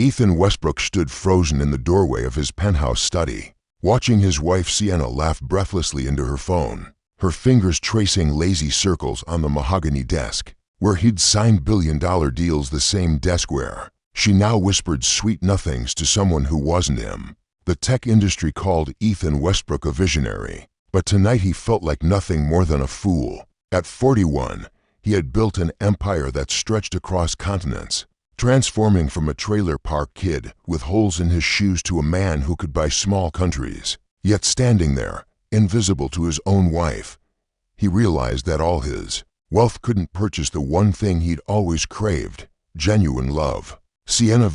Ethan Westbrook stood frozen in the doorway of his penthouse study, watching his wife Sienna laugh breathlessly into her phone, her fingers tracing lazy circles on the mahogany desk, where he'd signed billion-dollar deals the same desk where she now whispered sweet nothings to someone who wasn't him. The tech industry called Ethan Westbrook a visionary, but tonight he felt like nothing more than a fool. At 41, he had built an empire that stretched across continents, transforming from a trailer park kid with holes in his shoes to a man who could buy small countries. Yet standing there, invisible to his own wife, he realized that all his wealth couldn't purchase the one thing he'd always craved: genuine love. Sienna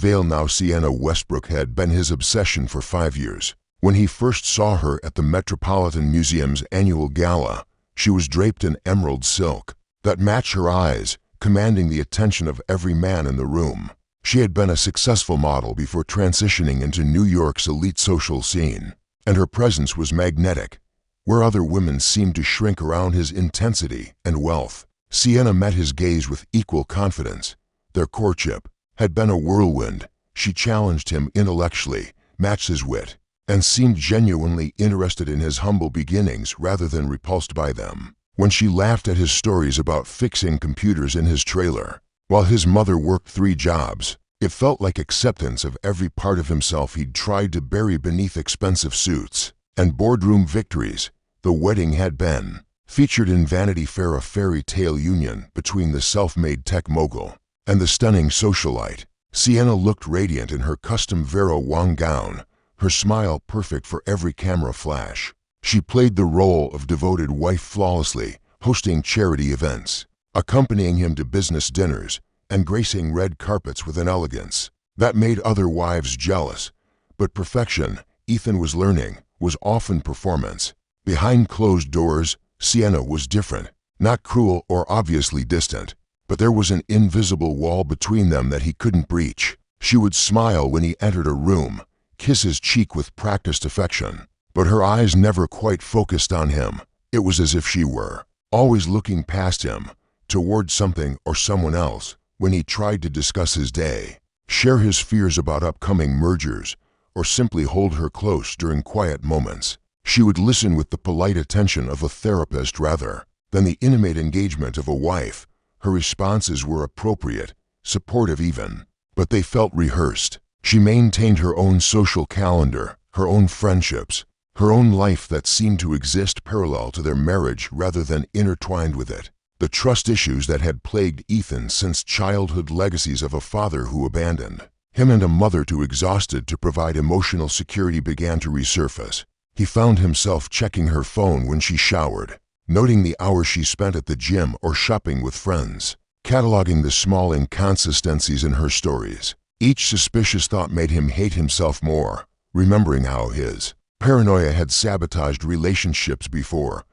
Westbrook had been his obsession for 5 years. When he first saw her at the Metropolitan Museum's annual gala, she was draped in emerald silk that matched her eyes, commanding the attention of every man in the room. She had been a successful model before transitioning into New York's elite social scene, and her presence was magnetic, where other women seemed to shrink around his intensity and wealth. Sienna met his gaze with equal confidence. Their courtship had been a whirlwind. She challenged him intellectually, matched his wit, and seemed genuinely interested in his humble beginnings rather than repulsed by them. When she laughed at his stories about fixing computers in his trailer, while his mother worked 3 jobs, it felt like acceptance of every part of himself he'd tried to bury beneath expensive suits and boardroom victories. The wedding had been featured in Vanity Fair, a fairy tale union between the self-made tech mogul and the stunning socialite. Sienna looked radiant in her custom Vera Wang gown, her smile perfect for every camera flash. She played the role of devoted wife flawlessly, hosting charity events, accompanying him to business dinners, and gracing red carpets with an elegance that made other wives jealous. But perfection, Ethan was learning, was often performance. Behind closed doors, Sienna was different, not cruel or obviously distant, but there was an invisible wall between them that he couldn't breach. She would smile when he entered a room, kiss his cheek with practiced affection, but her eyes never quite focused on him. It was as if she were always looking past him, toward something or someone else. When he tried to discuss his day, share his fears about upcoming mergers, or simply hold her close during quiet moments, she would listen with the polite attention of a therapist rather than the intimate engagement of a wife. Her responses were appropriate, supportive even, but they felt rehearsed. She maintained her own social calendar, her own friendships, her own life that seemed to exist parallel to their marriage rather than intertwined with it. The trust issues that had plagued Ethan since childhood, legacies of a father who abandoned him and a mother too exhausted to provide emotional security, began to resurface. He found himself checking her phone when she showered, noting the hours she spent at the gym or shopping with friends, cataloging the small inconsistencies in her stories. Each suspicious thought made him hate himself more, remembering how his paranoia had sabotaged relationships before.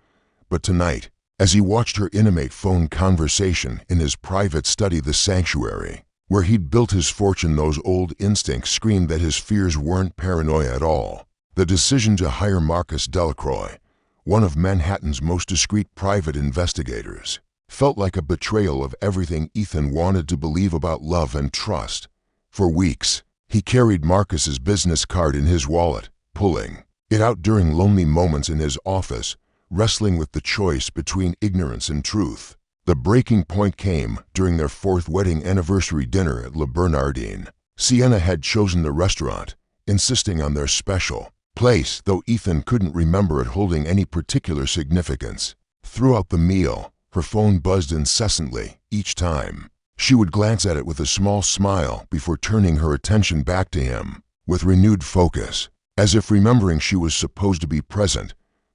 But tonight, as he watched her intimate phone conversation in his private study, the sanctuary where he'd built his fortune, those old instincts screamed that his fears weren't paranoia at all. The decision to hire Marcus Delacroix, one of Manhattan's most discreet private investigators, felt like a betrayal of everything Ethan wanted to believe about love and trust. For weeks, he carried Marcus's business card in his wallet, pulling it out during lonely moments in his office, wrestling with the choice between ignorance and truth. The breaking point came during their 4th wedding anniversary dinner at Le Bernardin. Sienna had chosen the restaurant, insisting on their special place, though Ethan couldn't remember it holding any particular significance. Throughout the meal, her phone buzzed incessantly. Each time, she would glance at it with a small smile before turning her attention back to him with renewed focus, as if remembering she was supposed to be present.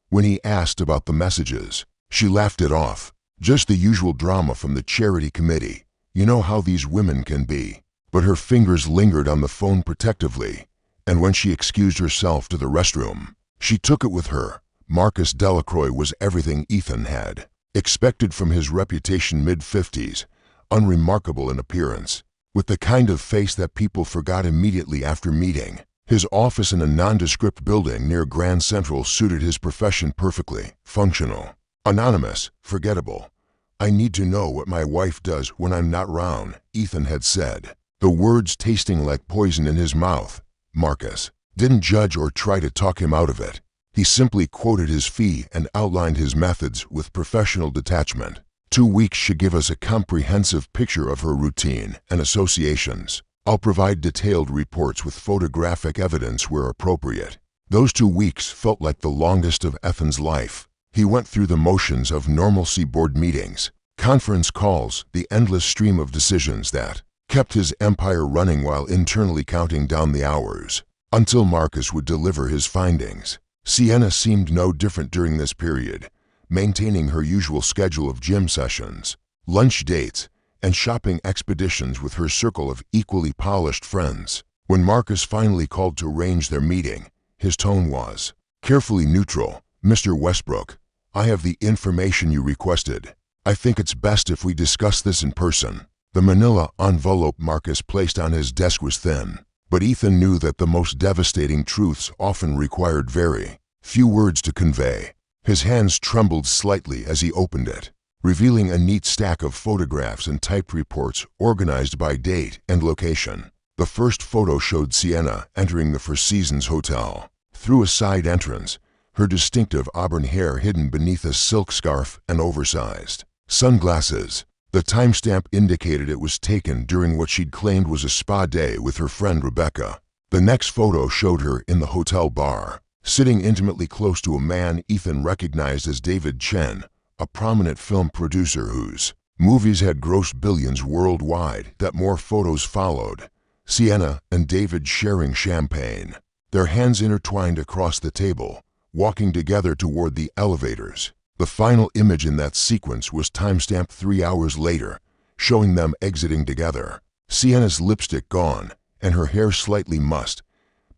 When he asked about the messages, she laughed it off. Just the usual drama from the charity committee. You know how these women can be. But her fingers lingered on the phone protectively, and when she excused herself to the restroom, she took it with her. Marcus Delacroix was everything Ethan had expected from his reputation, mid-50s, unremarkable in appearance, with the kind of face that people forgot immediately after meeting. His office in a nondescript building near Grand Central suited his profession perfectly. Functional, anonymous, forgettable. "I need to know what my wife does when I'm not round," Ethan had said. the words tasting like poison in his mouth. Marcus didn't judge or try to talk him out of it. He simply quoted his fee and outlined his methods with professional detachment. 2 weeks should give us a comprehensive picture of her routine and associations. I'll provide detailed reports with photographic evidence where appropriate. Those 2 weeks felt like the longest of Ethan's life. He went through the motions of normalcy: board meetings, conference calls, the endless stream of decisions that kept his empire running while internally counting down the hours until Marcus would deliver his findings. Sienna seemed no different during this period, maintaining her usual schedule of gym sessions, lunch dates, and shopping expeditions with her circle of equally polished friends. When Marcus finally called to arrange their meeting, his tone was carefully neutral. "Mr. Westbrook, I have the information you requested. I think it's best if we discuss this in person." The manila envelope Marcus placed on his desk was thin, but Ethan knew that the most devastating truths often required very few words to convey. His hands trembled slightly as he opened it, revealing a neat stack of photographs and typed reports organized by date and location. The first photo showed Sienna entering the Four Seasons Hotel. Through a side entrance, her distinctive auburn hair hidden beneath a silk scarf and oversized sunglasses. The timestamp indicated it was taken during what she'd claimed was a spa day with her friend Rebecca. The next photo showed her in the hotel bar, sitting intimately close to a man Ethan recognized as David Chen, a prominent film producer whose movies had grossed billions worldwide. That more photos followed, Sienna and David sharing champagne, their hands intertwined across the table, walking together toward the elevators. The final image in that sequence was timestamped 3 hours later, showing them exiting together. Sienna's lipstick gone and her hair slightly mussed,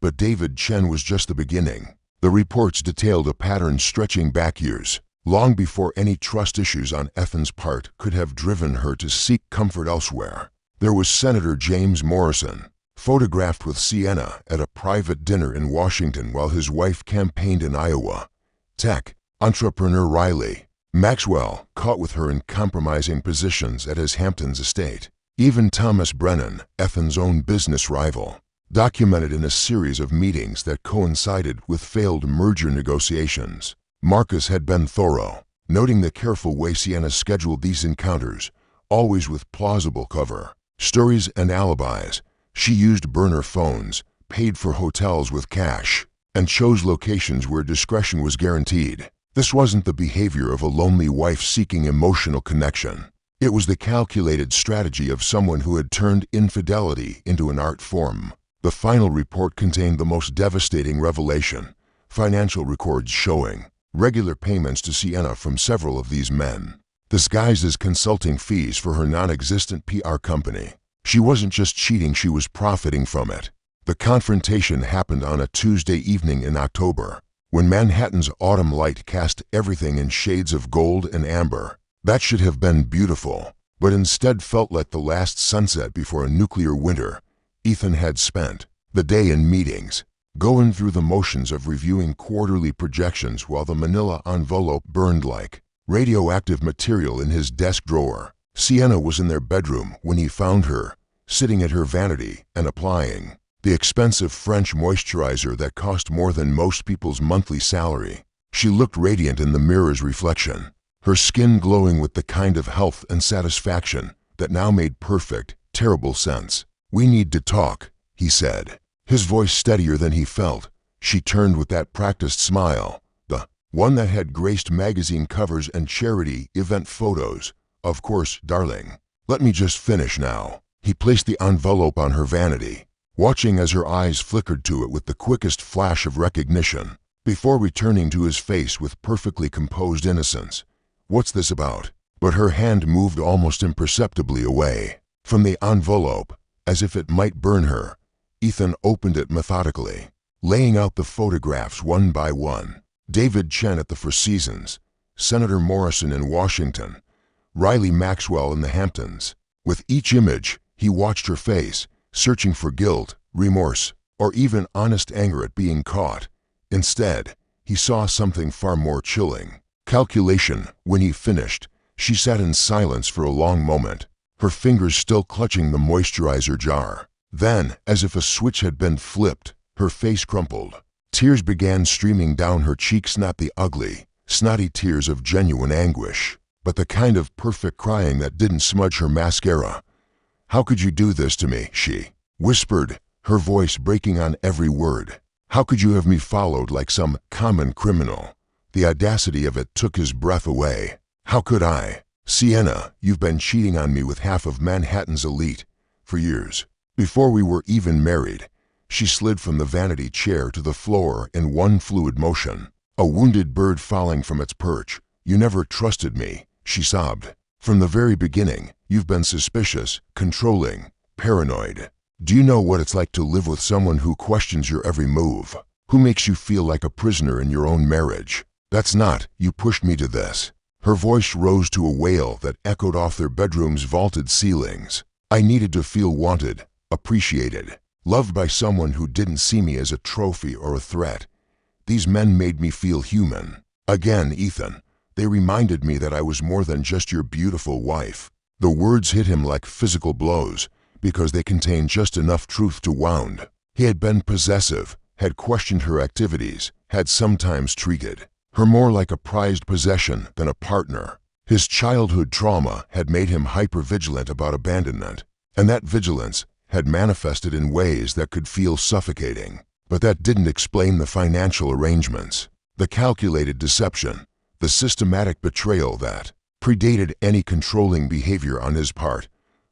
but David Chen was just the beginning. The reports detailed a pattern stretching back years, long before any trust issues on Ethan's part could have driven her to seek comfort elsewhere. There was Senator James Morrison, photographed with Sienna at a private dinner in Washington while his wife campaigned in Iowa. Tech entrepreneur Riley Maxwell, caught with her in compromising positions at his Hamptons estate. Even Thomas Brennan, Ethan's own business rival, documented in a series of meetings that coincided with failed merger negotiations. Marcus had been thorough, noting the careful way Sienna scheduled these encounters, always with plausible cover stories and alibis. She used burner phones, paid for hotels with cash, and chose locations where discretion was guaranteed. This wasn't the behavior of a lonely wife seeking emotional connection. It was the calculated strategy of someone who had turned infidelity into an art form. The final report contained the most devastating revelation: financial records showing regular payments to Sienna from several of these men, disguised as consulting fees for her non-existent PR company. She wasn't just cheating, she was profiting from it. The confrontation happened on a Tuesday evening in October, when Manhattan's autumn light cast everything in shades of gold and amber. That should have been beautiful, but instead felt like the last sunset before a nuclear winter. Ethan had spent the day in meetings, going through the motions of reviewing quarterly projections while the manila envelope burned like radioactive material in his desk drawer. Sienna was in their bedroom when he found her, sitting at her vanity and applying the expensive French moisturizer that cost more than most people's monthly salary. She looked radiant in the mirror's reflection, her skin glowing with the kind of health and satisfaction that now made perfect, terrible sense. "We need to talk," he said, his voice steadier than he felt. She turned with that practiced smile, the one that had graced magazine covers and charity event photos. "Of course, darling. Let me just finish now." He placed the envelope on her vanity, watching as her eyes flickered to it with the quickest flash of recognition, before returning to his face with perfectly composed innocence. "What's this about?" But her hand moved almost imperceptibly away from the envelope, as if it might burn her. Ethan opened it methodically, laying out the photographs one by one. David Chen at the Four Seasons, Senator Morrison in Washington, Riley Maxwell in the Hamptons. With each image, he watched her face, searching for guilt, remorse, or even honest anger at being caught. Instead, he saw something far more chilling: calculation. When he finished, she sat in silence for a long moment, her fingers still clutching the moisturizer jar. Then, as if a switch had been flipped, her face crumpled. Tears began streaming down her cheeks, not the ugly, snotty tears of genuine anguish, but the kind of perfect crying that didn't smudge her mascara. "How could you do this to me?" she whispered, her voice breaking on every word. "How could you have me followed like some common criminal?" The audacity of it took his breath away. "How could I? Sienna, you've been cheating on me with half of Manhattan's elite for years. Before we were even married." She slid from the vanity chair to the floor in one fluid motion, a wounded bird falling from its perch. "You never trusted me," she sobbed. "From the very beginning, you've been suspicious, controlling, paranoid. Do you know what it's like to live with someone who questions your every move, who makes you feel like a prisoner in your own marriage? That's not, you pushed me to this." Her voice rose to a wail that echoed off their bedroom's vaulted ceilings. "I needed to feel wanted, appreciated, loved by someone who didn't see me as a trophy or a threat. These men made me feel human. Again, Ethan, they reminded me that I was more than just your beautiful wife." The words hit him like physical blows because they contained just enough truth to wound. He had been possessive, had questioned her activities, had sometimes treated her more like a prized possession than a partner. His childhood trauma had made him hypervigilant about abandonment, and that vigilance had manifested in ways that could feel suffocating. But that didn't explain the financial arrangements, the calculated deception, the systematic betrayal that predated any controlling behavior on his part.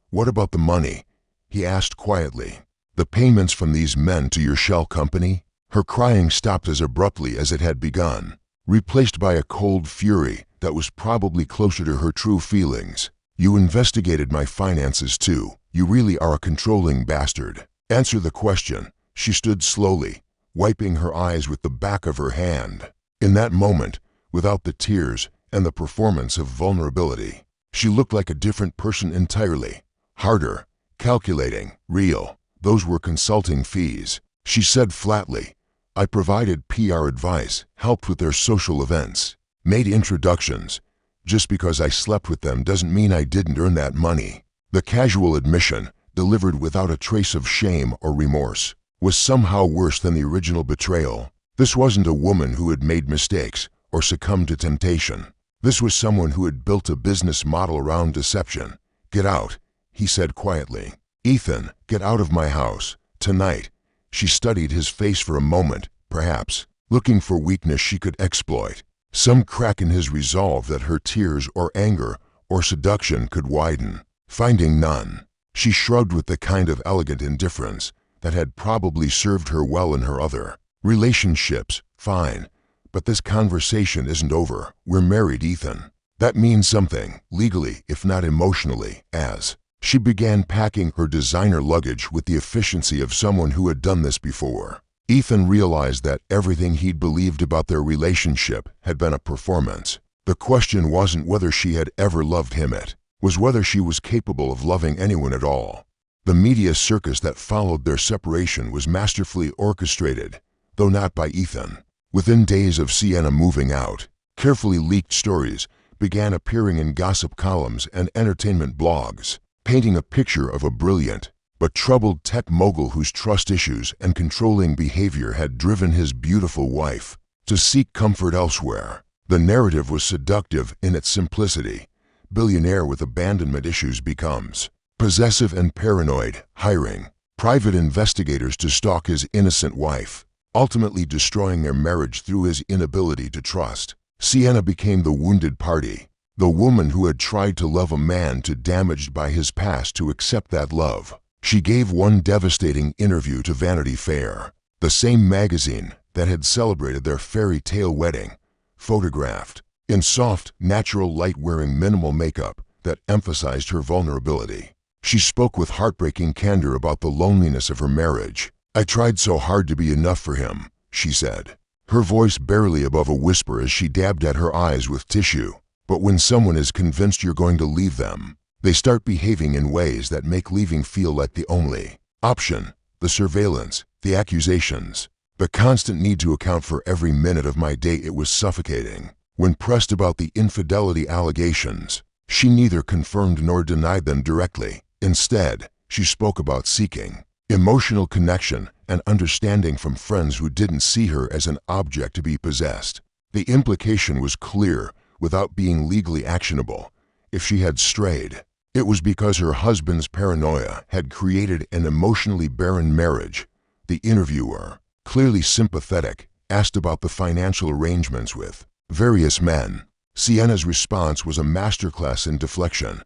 "What about the money?" he asked quietly. "The payments from these men to your shell company?" Her crying stopped as abruptly as it had begun, replaced by a cold fury that was probably closer to her true feelings. "You investigated my finances too. You really are a controlling bastard. Answer the question." She stood slowly, wiping her eyes with the back of her hand. In that moment, without the tears and the performance of vulnerability, she looked like a different person entirely. Harder, calculating, real. "Those were consulting fees," she said flatly. "I provided PR advice, helped with their social events, made introductions. Just because I slept with them doesn't mean I didn't earn that money." The casual admission, delivered without a trace of shame or remorse, was somehow worse than the original betrayal. This wasn't a woman who had made mistakes or succumbed to temptation. This was someone who had built a business model around deception. "Get out," he said quietly. "Ethan, get out of my house, tonight." She studied his face for a moment, perhaps looking for weakness she could exploit, some crack in his resolve that her tears or anger or seduction could widen. Finding none, she shrugged with the kind of elegant indifference that had probably served her well in her other relationships. "Fine, but this conversation isn't over. We're married, Ethan. That means something, legally if not emotionally." As she began packing her designer luggage with the efficiency of someone who had done this before, Ethan realized that everything he'd believed about their relationship had been a performance. The question wasn't whether she had ever loved him, it was whether she was capable of loving anyone at all. The media circus that followed their separation was masterfully orchestrated, though not by Ethan. Within days of Sienna moving out, carefully leaked stories began appearing in gossip columns and entertainment blogs, painting a picture of a brilliant but troubled tech mogul whose trust issues and controlling behavior had driven his beautiful wife to seek comfort elsewhere. The narrative was seductive in its simplicity. Billionaire with abandonment issues becomes possessive and paranoid, hiring private investigators to stalk his innocent wife, ultimately destroying their marriage through his inability to trust. Sienna became the wounded party, the woman who had tried to love a man too damaged by his past to accept that love. She gave one devastating interview to Vanity Fair, the same magazine that had celebrated their fairy tale wedding, photographed in soft, natural light wearing minimal makeup that emphasized her vulnerability. She spoke with heartbreaking candor about the loneliness of her marriage. "I tried so hard to be enough for him," she said, her voice barely above a whisper as she dabbed at her eyes with tissue. "But when someone is convinced you're going to leave them, they start behaving in ways that make leaving feel like the only option. The surveillance, the accusations, the constant need to account for every minute of my day. It was suffocating." When pressed about the infidelity allegations, She neither confirmed nor denied them directly. Instead, she spoke about seeking emotional connection and understanding from friends who didn't see her as an object to be possessed. The implication was clear without being legally actionable. If she had strayed, it was because her husband's paranoia had created an emotionally barren marriage. The interviewer, clearly sympathetic, asked about the financial arrangements with various men. Sienna's response was a masterclass in deflection.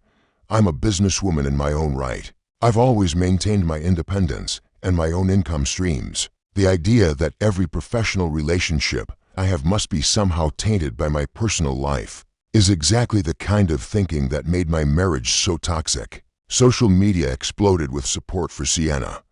"I'm a businesswoman in my own right. I've always maintained my independence and my own income streams. The idea that every professional relationship I have must be somehow tainted by my personal life is exactly the kind of thinking that made my marriage so toxic." Social media exploded with support for Sienna.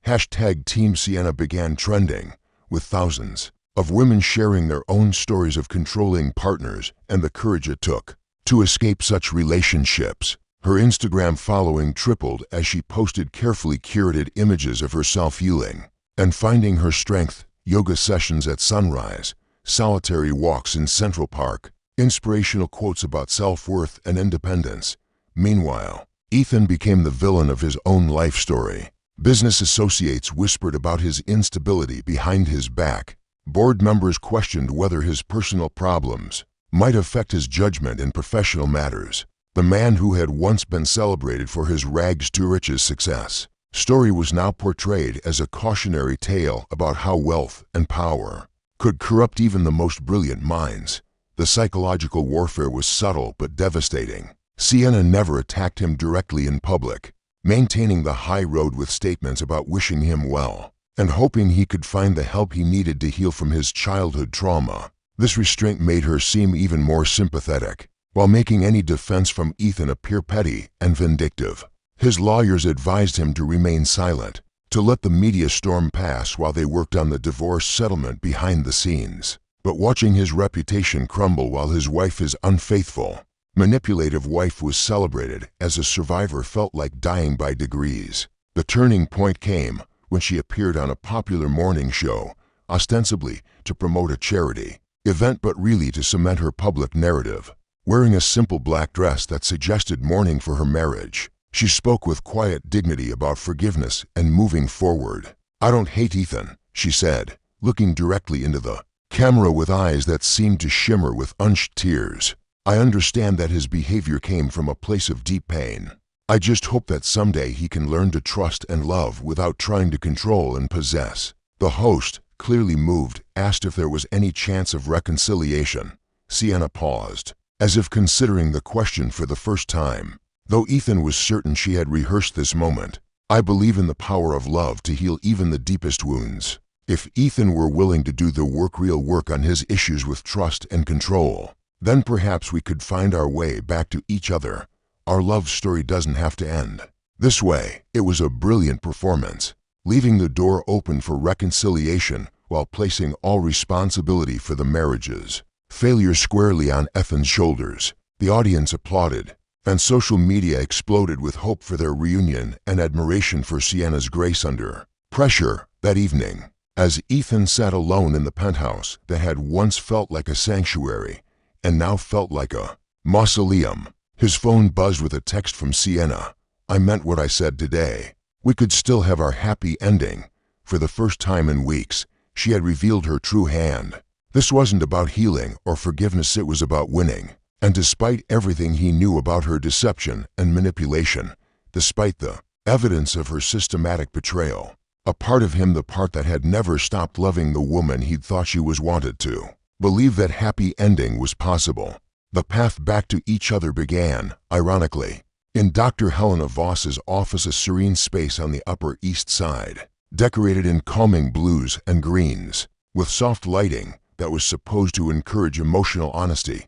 Hashtag Team Sienna began trending, with thousands of women sharing their own stories of controlling partners and the courage it took to escape such relationships. Her Instagram following tripled as she posted carefully curated images of herself healing and finding her strength, yoga sessions at sunrise, solitary walks in Central Park, inspirational quotes about self-worth and independence. Meanwhile, Ethan became the villain of his own life story. Business associates whispered about his instability behind his back. Board members questioned whether his personal problems might affect his judgment in professional matters. The man who had once been celebrated for his rags-to-riches success story was now portrayed as a cautionary tale about how wealth and power could corrupt even the most brilliant minds. The psychological warfare was subtle but devastating. Sienna never attacked him directly in public, maintaining the high road with statements about wishing him well and hoping he could find the help he needed to heal from his childhood trauma. This restraint made her seem even more sympathetic, while making any defense from Ethan appear petty and vindictive. His lawyers advised him to remain silent, to let the media storm pass while they worked on the divorce settlement behind the scenes. But watching his reputation crumble while his wife, his unfaithful, manipulative wife, was celebrated as a survivor felt like dying by degrees. The turning point came when she appeared on a popular morning show, ostensibly to promote a charity event but really to cement her public narrative. Wearing a simple black dress that suggested mourning for her marriage, she spoke with quiet dignity about forgiveness and moving forward. "I don't hate Ethan," she said, looking directly into the camera with eyes that seemed to shimmer with unshed tears. "I understand that his behavior came from a place of deep pain. I just hope that someday he can learn to trust and love without trying to control and possess." The host, clearly moved, asked if there was any chance of reconciliation. Sienna paused, as if considering the question for the first time. Though Ethan was certain she had rehearsed this moment. "I believe in the power of love to heal even the deepest wounds. If Ethan were willing to do the real work on his issues with trust and control, then perhaps we could find our way back to each other. Our love story doesn't have to end this way." It was a brilliant performance, leaving the door open for reconciliation while placing all responsibility for the marriage's failure squarely on Ethan's shoulders. The audience applauded, and social media exploded with hope for their reunion and admiration for Sienna's grace under pressure. That evening, as Ethan sat alone in the penthouse that had once felt like a sanctuary and now felt like a mausoleum, his phone buzzed with a text from Sienna. "I meant what I said today. We could still have our happy ending." For the first time in weeks, she had revealed her true hand. This wasn't about healing or forgiveness, it was about winning. And despite everything he knew about her deception and manipulation, despite the evidence of her systematic betrayal, a part of him, the part that had never stopped loving the woman he'd thought she was, wanted to believe that happy ending was possible. The path back to each other began, ironically, in Dr. Helena Voss's office, a serene space on the Upper East Side, decorated in calming blues and greens, with soft lighting that was supposed to encourage emotional honesty.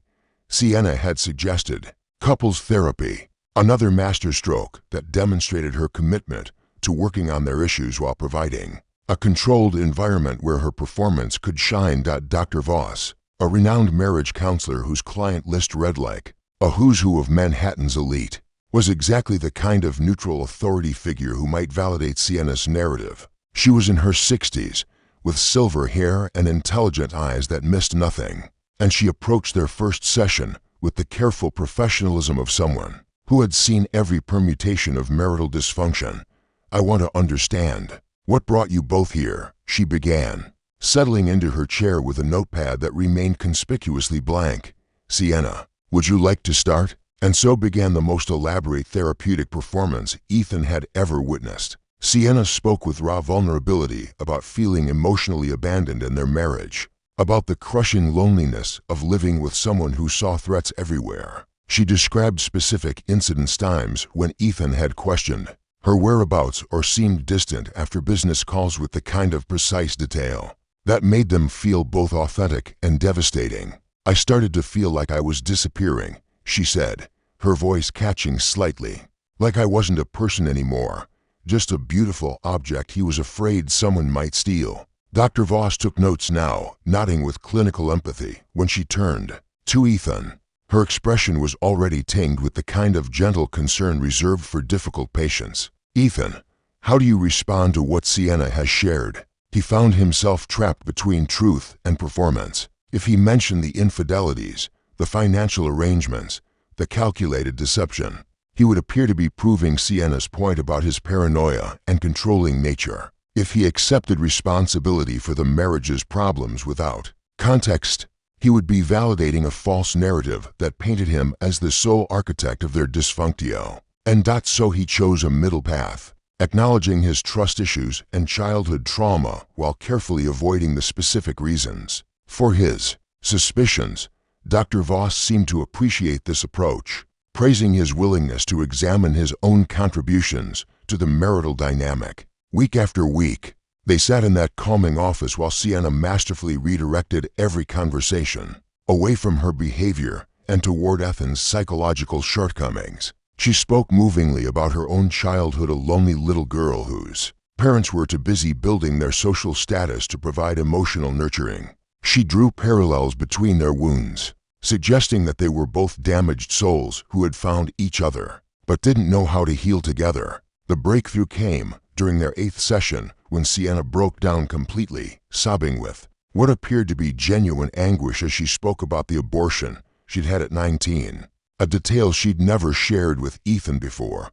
Sienna had suggested couples therapy, another masterstroke that demonstrated her commitment to working on their issues while providing a controlled environment where her performance could shine. Dr. Voss, a renowned marriage counselor whose client list read like a who's who of Manhattan's elite, was exactly the kind of neutral authority figure who might validate Sienna's narrative. She was in her 60s, with silver hair and intelligent eyes that missed nothing, and she approached their first session with the careful professionalism of someone who had seen every permutation of marital dysfunction. "I want to understand. What brought you both here?" she began, settling into her chair with a notepad that remained conspicuously blank. "Sienna, would you like to start?" And so began the most elaborate therapeutic performance Ethan had ever witnessed. Sienna spoke with raw vulnerability about feeling emotionally abandoned in their marriage, about the crushing loneliness of living with someone who saw threats everywhere. She described specific incident times when Ethan had questioned her whereabouts or seemed distant after business calls with the kind of precise detail that made them feel both authentic and devastating. "I started to feel like I was disappearing," she said, her voice catching slightly, "like I wasn't a person anymore, just a beautiful object he was afraid someone might steal." Dr. Voss took notes now, nodding with clinical empathy when she turned to Ethan. Her expression was already tinged with the kind of gentle concern reserved for difficult patients. "Ethan, how do you respond to what Sienna has shared?" He found himself trapped between truth and performance. If he mentioned the infidelities, the financial arrangements, the calculated deception, he would appear to be proving Sienna's point about his paranoia and controlling nature. If he accepted responsibility for the marriage's problems without context, he would be validating a false narrative that painted him as the sole architect of their dysfunctio. And so he chose a middle path, acknowledging his trust issues and childhood trauma while carefully avoiding the specific reasons for his suspicions. Dr. Voss seemed to appreciate this approach, praising his willingness to examine his own contributions to the marital dynamic. Week after week, they sat in that calming office while Sienna masterfully redirected every conversation away from her behavior and toward Ethan's psychological shortcomings. She spoke movingly about her own childhood, a lonely little girl whose parents were too busy building their social status to provide emotional nurturing. She drew parallels between their wounds, suggesting that they were both damaged souls who had found each other, but didn't know how to heal together. The breakthrough came during their 8th session when Sienna broke down completely, sobbing with what appeared to be genuine anguish as she spoke about the abortion she'd had at 19. A detail she'd never shared with Ethan before.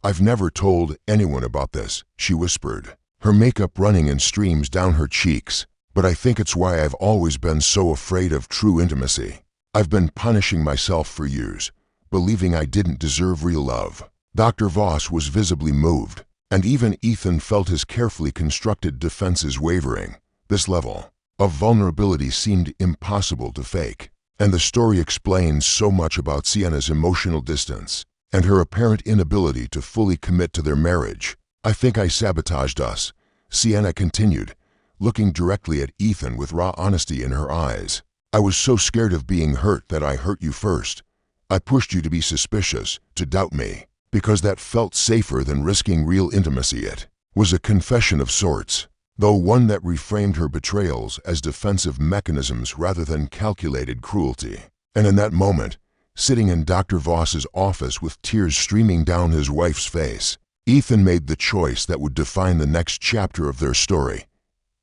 "I've never told anyone about this," she whispered, her makeup running in streams down her cheeks. "But I think it's why I've always been so afraid of true intimacy. I've been punishing myself for years, believing I didn't deserve real love." Dr. Voss was visibly moved, and even Ethan felt his carefully constructed defenses wavering. This level of vulnerability seemed impossible to fake. And the story explains so much about Sienna's emotional distance and her apparent inability to fully commit to their marriage. "I think I sabotaged us," Sienna continued, looking directly at Ethan with raw honesty in her eyes. "I was so scared of being hurt that I hurt you first. I pushed you to be suspicious, to doubt me, because that felt safer than risking real intimacy." It was a confession of sorts, though one that reframed her betrayals as defensive mechanisms rather than calculated cruelty. And in that moment, sitting in Dr. Voss's office with tears streaming down his wife's face, Ethan made the choice that would define the next chapter of their story.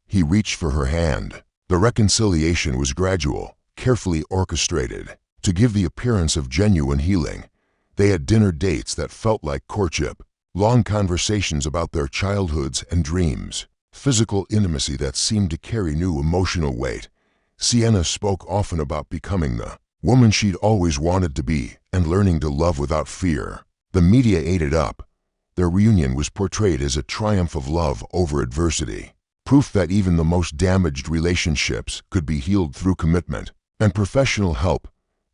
He reached for her hand. The reconciliation was gradual, carefully orchestrated, to give the appearance of genuine healing. They had dinner dates that felt like courtship, long conversations about their childhoods and dreams, physical intimacy that seemed to carry new emotional weight. Sienna spoke often about becoming the woman she'd always wanted to be and learning to love without fear. The media ate it up. Their reunion was portrayed as a triumph of love over adversity, proof that even the most damaged relationships could be healed through commitment and professional help.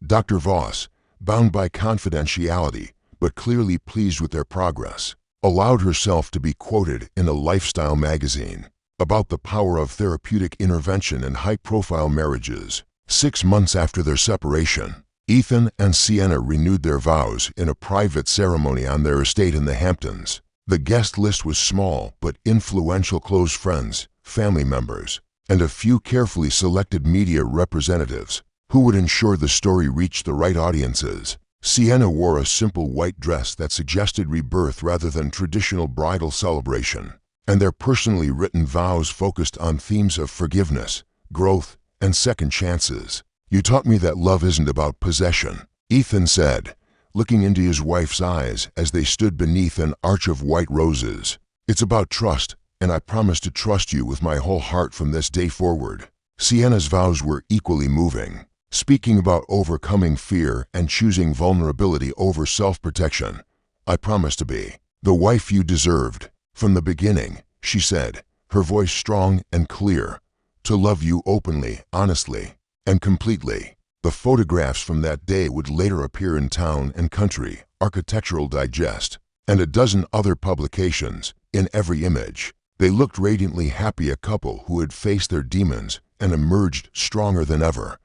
Dr. Voss, bound by confidentiality but clearly pleased with their progress, allowed herself to be quoted in a lifestyle magazine about the power of therapeutic intervention in high-profile marriages. 6 months after their separation, Ethan and Sienna renewed their vows in a private ceremony on their estate in the Hamptons. The guest list was small but influential: close friends, family members, and a few carefully selected media representatives who would ensure the story reached the right audiences. Sienna wore a simple white dress that suggested rebirth rather than traditional bridal celebration, and their personally written vows focused on themes of forgiveness, growth, and second chances. "You taught me that love isn't about possession," Ethan said, looking into his wife's eyes as they stood beneath an arch of white roses. "It's about trust, and I promise to trust you with my whole heart from this day forward." Sienna's vows were equally moving, speaking about overcoming fear and choosing vulnerability over self-protection. "I promise to be the wife you deserved from the beginning," she said, her voice strong and clear. "To love you openly, honestly, and completely." The photographs from that day would later appear in Town and Country, Architectural Digest, and a dozen other publications. In every image, they looked radiantly happy, a couple who had faced their demons and emerged stronger than ever.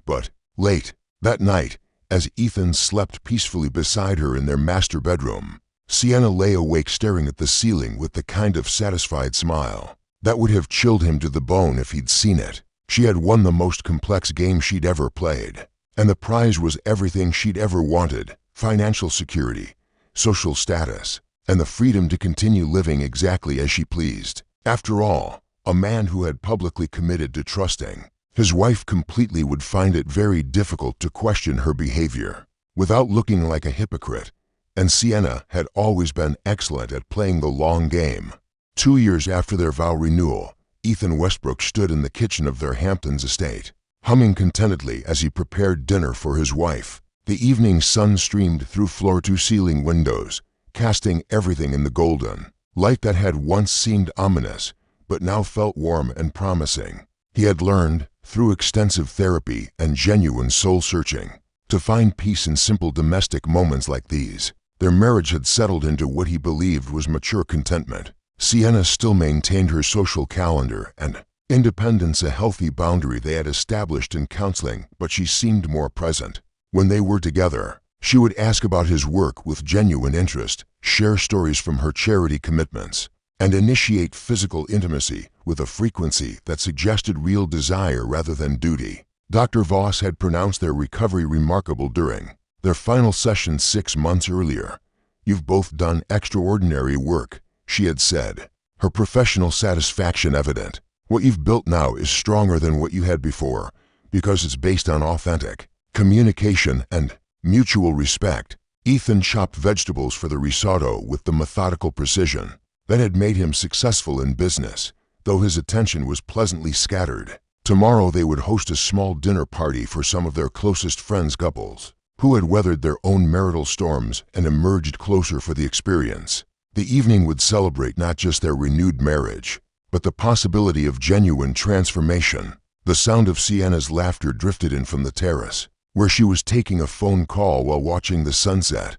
But late that night, as Ethan slept peacefully beside her in their master bedroom, Sienna lay awake staring at the ceiling with the kind of satisfied smile that would have chilled him to the bone if he'd seen it. She had won the most complex game she'd ever played, and the prize was everything she'd ever wanted: financial security, social status, and the freedom to continue living exactly as she pleased. After all, a man who had publicly committed to trusting his wife completely would find it very difficult to question her behavior without looking like a hypocrite, and Sienna had always been excellent at playing the long game. 2 years after their vow renewal, Ethan Westbrook stood in the kitchen of their Hamptons estate, humming contentedly as he prepared dinner for his wife. The evening sun streamed through floor-to-ceiling windows, casting everything in the golden light that had once seemed ominous, but now felt warm and promising. He had learned, through extensive therapy and genuine soul-searching, to find peace in simple domestic moments like these. Their marriage had settled into what he believed was mature contentment. Sienna still maintained her social calendar and independence, a healthy boundary they had established in counseling, but she seemed more present. When they were together, she would ask about his work with genuine interest, share stories from her charity commitments, and initiate physical intimacy with a frequency that suggested real desire rather than duty. Dr. Voss had pronounced their recovery remarkable during their final session 6 months earlier. "You've both done extraordinary work," she had said, her professional satisfaction evident. "What you've built now is stronger than what you had before, because it's based on authentic communication and mutual respect." Ethan chopped vegetables for the risotto with the methodical precision that had made him successful in business, though his attention was pleasantly scattered. Tomorrow they would host a small dinner party for some of their closest friends, couples who had weathered their own marital storms and emerged closer for the experience. The evening would celebrate not just their renewed marriage, but the possibility of genuine transformation. The sound of Sienna's laughter drifted in from the terrace, where she was taking a phone call while watching the sunset.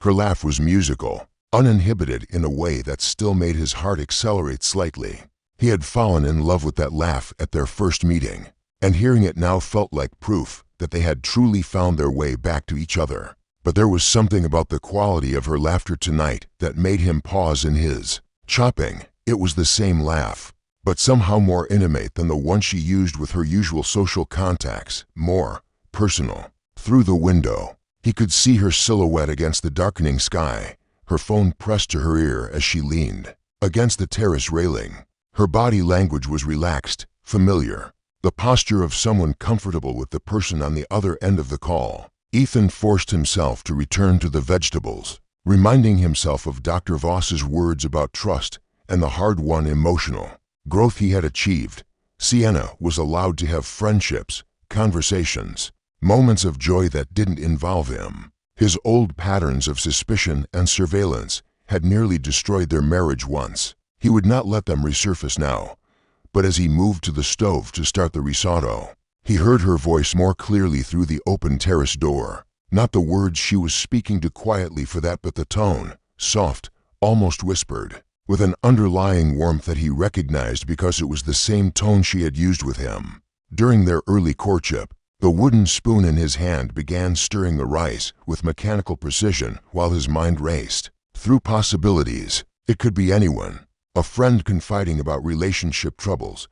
Her laugh was musical, uninhibited in a way that still made his heart accelerate slightly. He had fallen in love with that laugh at their first meeting, and hearing it now felt like proof that they had truly found their way back to each other. But there was something about the quality of her laughter tonight that made him pause in his chopping. It was the same laugh, but somehow more intimate than the one she used with her usual social contacts, more personal. Through the window, he could see her silhouette against the darkening sky, her phone pressed to her ear as she leaned against the terrace railing. Her body language was relaxed, familiar, the posture of someone comfortable with the person on the other end of the call. Ethan forced himself to return to the vegetables, reminding himself of Dr. Voss's words about trust and the hard-won emotional growth he had achieved. Sienna was allowed to have friendships, conversations, moments of joy that didn't involve him. His old patterns of suspicion and surveillance had nearly destroyed their marriage once. He would not let them resurface now. But as he moved to the stove to start the risotto, he heard her voice more clearly through the open terrace door. Not the words she was speaking to quietly for that, but the tone, soft, almost whispered, with an underlying warmth that he recognized because it was the same tone she had used with him during their early courtship. The wooden spoon in his hand began stirring the rice with mechanical precision while his mind raced through possibilities. It could be anyone: a friend confiding about relationship troubles,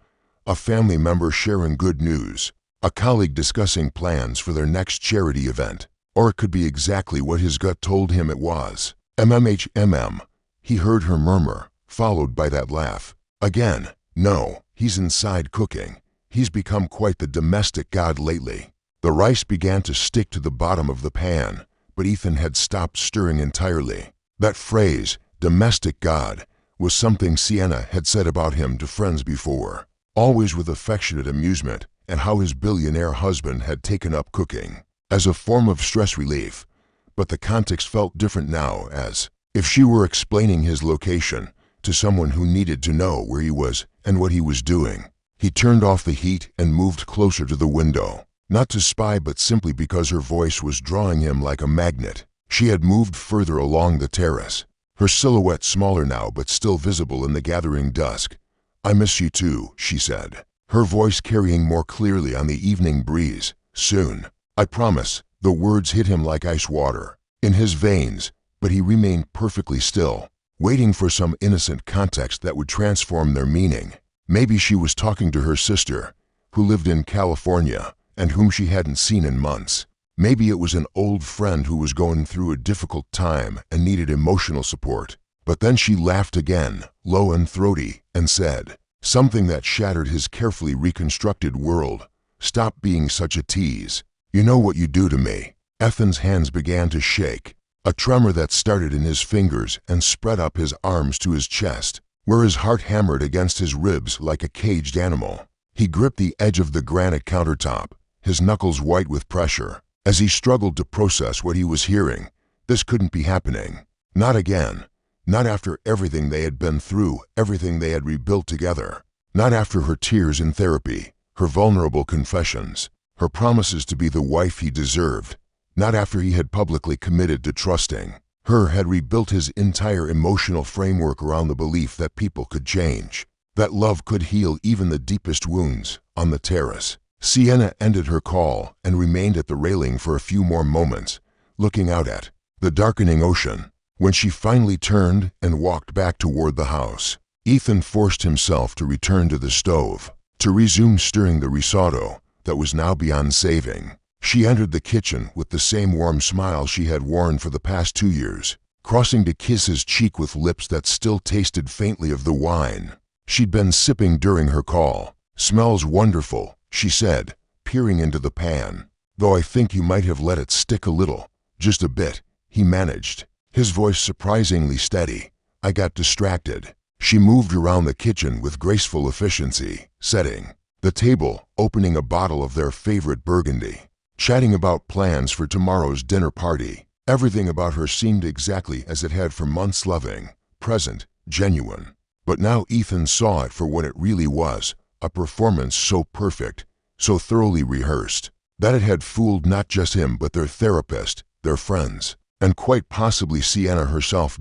a family member sharing good news, a colleague discussing plans for their next charity event, or it could be exactly what his gut told him it was. MMHMM, he heard her murmur, followed by that laugh. Again, no, he's inside cooking. He's become quite the domestic god lately. The rice began to stick to the bottom of the pan, but Ethan had stopped stirring entirely. That phrase, domestic god, was something Sienna had said about him to friends before, always with affectionate amusement, and how his billionaire husband had taken up cooking as a form of stress relief. But the context felt different now, as if she were explaining his location to someone who needed to know where he was and what he was doing. He turned off the heat and moved closer to the window, not to spy but simply because her voice was drawing him like a magnet. She had moved further along the terrace, her silhouette smaller now but still visible in the gathering dusk. "I miss you too," she said, her voice carrying more clearly on the evening breeze. "Soon. I promise." The words hit him like ice water in his veins, but he remained perfectly still, waiting for some innocent context that would transform their meaning. Maybe she was talking to her sister, who lived in California and whom she hadn't seen in months. Maybe it was an old friend who was going through a difficult time and needed emotional support. But then she laughed again, low and throaty, and said something that shattered his carefully reconstructed world. "Stop being such a tease. You know what you do to me." Ethan's hands began to shake, a tremor that started in his fingers and spread up his arms to his chest, where his heart hammered against his ribs like a caged animal. He gripped the edge of the granite countertop, his knuckles white with pressure, as he struggled to process what he was hearing. This couldn't be happening. Not again. Not after everything they had been through, everything they had rebuilt together. Not after her tears in therapy, her vulnerable confessions, her promises to be the wife he deserved. Not after he had publicly committed to trusting her, had rebuilt his entire emotional framework around the belief that people could change, that love could heal even the deepest wounds. On the terrace, Sienna ended her call and remained at the railing for a few more moments, looking out at the darkening ocean. When she finally turned and walked back toward the house, Ethan forced himself to return to the stove, to resume stirring the risotto that was now beyond saving. She entered the kitchen with the same warm smile she had worn for the past 2 years, crossing to kiss his cheek with lips that still tasted faintly of the wine she'd been sipping during her call. "Smells wonderful," she said, peering into the pan. "Though I think you might have let it stick a little." "Just a bit," he managed, his voice surprisingly steady. "I got distracted." She moved around the kitchen with graceful efficiency, setting the table, opening a bottle of their favorite Burgundy, chatting about plans for tomorrow's dinner party. Everything about her seemed exactly as it had for months, loving, present, genuine. But now Ethan saw it for what it really was, a performance so perfect, so thoroughly rehearsed, that it had fooled not just him but their therapist, their friends, and quite possibly Sienna herself.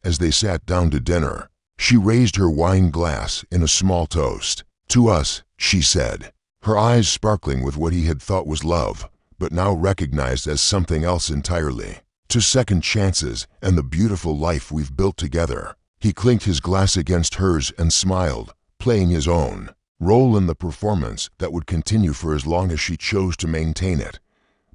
As they sat down to dinner, she raised her wine glass in a small toast. "To us," she said, her eyes sparkling with what he had thought was love, but now recognized as something else entirely. "To second chances and the beautiful life we've built together." He clinked his glass against hers and smiled, playing his own role in the performance that would continue for as long as she chose to maintain it.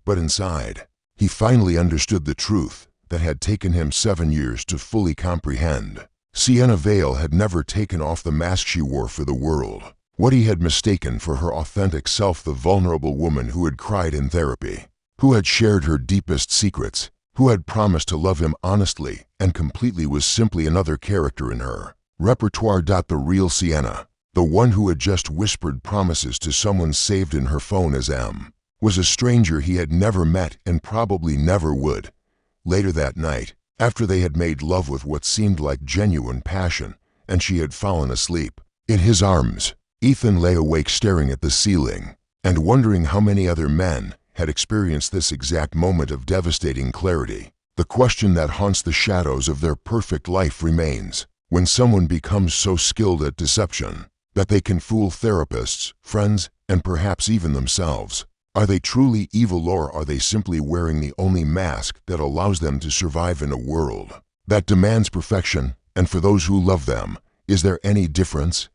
But inside, he finally understood the truth that had taken him 7 years to fully comprehend. Sienna Vale had never taken off the mask she wore for the world. What he had mistaken for her authentic self, the vulnerable woman who had cried in therapy, who had shared her deepest secrets, who had promised to love him honestly and completely, was simply another character in her repertoire. The real Sienna, the one who had just whispered promises to someone saved in her phone as M, was a stranger he had never met and probably never would. Later that night, after they had made love with what seemed like genuine passion, and she had fallen asleep in his arms, Ethan lay awake staring at the ceiling and wondering how many other men had experienced this exact moment of devastating clarity. The question that haunts the shadows of their perfect life remains: when someone becomes so skilled at deception that they can fool therapists, friends, and perhaps even themselves, are they truly evil, or are they simply wearing the only mask that allows them to survive in a world that demands perfection? And for those who love them, is there any difference?